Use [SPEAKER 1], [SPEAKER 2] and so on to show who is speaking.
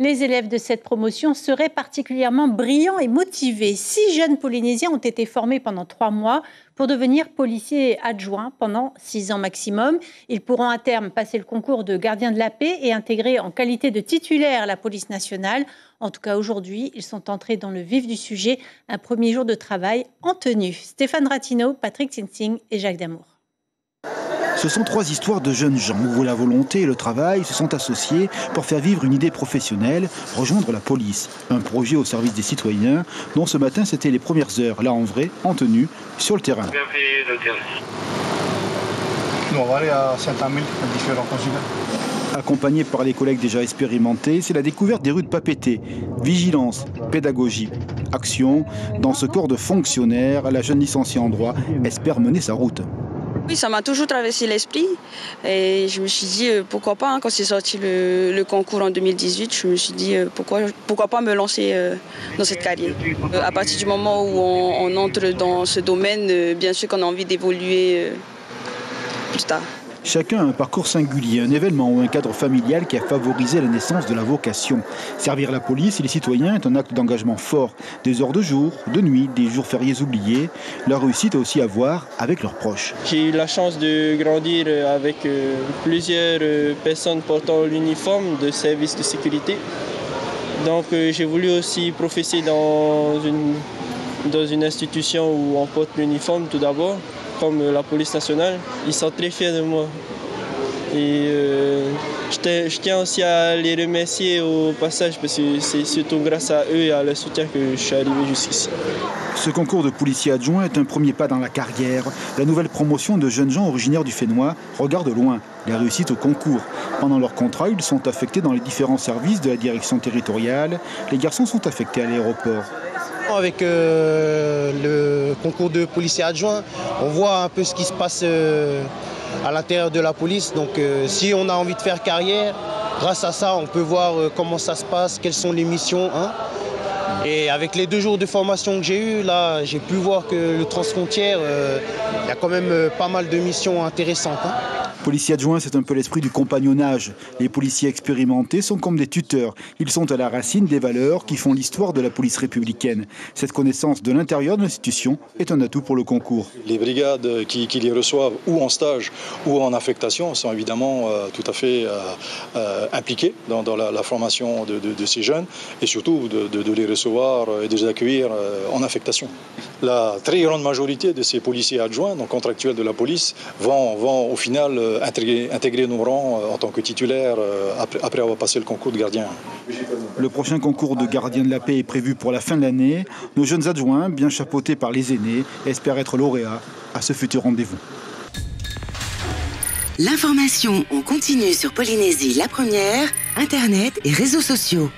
[SPEAKER 1] Les élèves de cette promotion seraient particulièrement brillants et motivés. 6 jeunes Polynésiens ont été formés pendant 3 mois pour devenir policiers adjoints pendant 6 ans maximum. Ils pourront à terme passer le concours de gardien de la paix et intégrer en qualité de titulaire la police nationale. En tout cas, aujourd'hui, ils sont entrés dans le vif du sujet. Un premier jour de travail en tenue. Stéphane Ratino, Patrick Tinsing et Jacques Damour.
[SPEAKER 2] Ce sont 3 histoires de jeunes gens où la volonté et le travail se sont associés pour faire vivre une idée professionnelle, rejoindre la police. Un projet au service des citoyens dont ce matin c'était les premières heures, là en vrai, en tenue, sur le terrain.
[SPEAKER 3] Nous on va aller à Saint-Amil, à différents consulats.
[SPEAKER 2] Accompagné par les collègues déjà expérimentés, c'est la découverte des rues de Papeete. Vigilance, pédagogie, action. Dans ce corps de fonctionnaires, la jeune licenciée en droit espère mener sa route.
[SPEAKER 4] Oui, ça m'a toujours traversé l'esprit et je me suis dit pourquoi pas, quand c'est sorti le concours en 2018, je me suis dit pourquoi pas me lancer dans cette carrière. À partir du moment où on entre dans ce domaine, bien sûr qu'on a envie d'évoluer plus tard.
[SPEAKER 2] Chacun a un parcours singulier, un événement ou un cadre familial qui a favorisé la naissance de la vocation. Servir la police et les citoyens est un acte d'engagement fort. Des heures de jour, de nuit, des jours fériés oubliés. Leur réussite a aussi à voir avec leurs proches.
[SPEAKER 5] J'ai eu la chance de grandir avec plusieurs personnes portant l'uniforme de service de sécurité. Donc j'ai voulu aussi professer dans une institution où on porte l'uniforme tout d'abord, comme la police nationale. Ils sont très fiers de moi. Et je tiens aussi à les remercier au passage parce que c'est surtout grâce à eux et à leur soutien que je suis arrivé jusqu'ici.
[SPEAKER 2] Ce concours de policier adjoint est un premier pas dans la carrière. La nouvelle promotion de jeunes gens originaires du Fénois regarde loin la réussite au concours. Pendant leur contrat, ils sont affectés dans les différents services de la direction territoriale. Les garçons sont affectés à l'aéroport.
[SPEAKER 6] Avec le concours de policier adjoint, on voit un peu ce qui se passe à l'intérieur de la police. Donc si on a envie de faire carrière, grâce à ça, on peut voir comment ça se passe, quelles sont les missions. Et avec les 2 jours de formation que j'ai eu, là, j'ai pu voir que le transfrontière, il y a quand même pas mal de missions intéressantes.
[SPEAKER 2] Policier adjoint, c'est un peu l'esprit du compagnonnage. Les policiers expérimentés sont comme des tuteurs. Ils sont à la racine des valeurs qui font l'histoire de la police républicaine. Cette connaissance de l'intérieur de l'institution est un atout pour le concours.
[SPEAKER 7] Les brigades qui les reçoivent ou en stage ou en affectation sont évidemment tout à fait impliquées dans la formation de ces jeunes et surtout de les recevoir et de les accueillir en affectation. La très grande majorité de ces policiers adjoints, donc contractuels de la police, vont au final intégrer nos rangs en tant que titulaires après avoir passé le concours de gardien.
[SPEAKER 2] Le prochain concours de gardien de la paix est prévu pour la fin de l'année. Nos jeunes adjoints, bien chapeautés par les aînés, espèrent être lauréats à ce futur rendez-vous.
[SPEAKER 8] L'information en continu sur Polynésie la première, Internet et réseaux sociaux.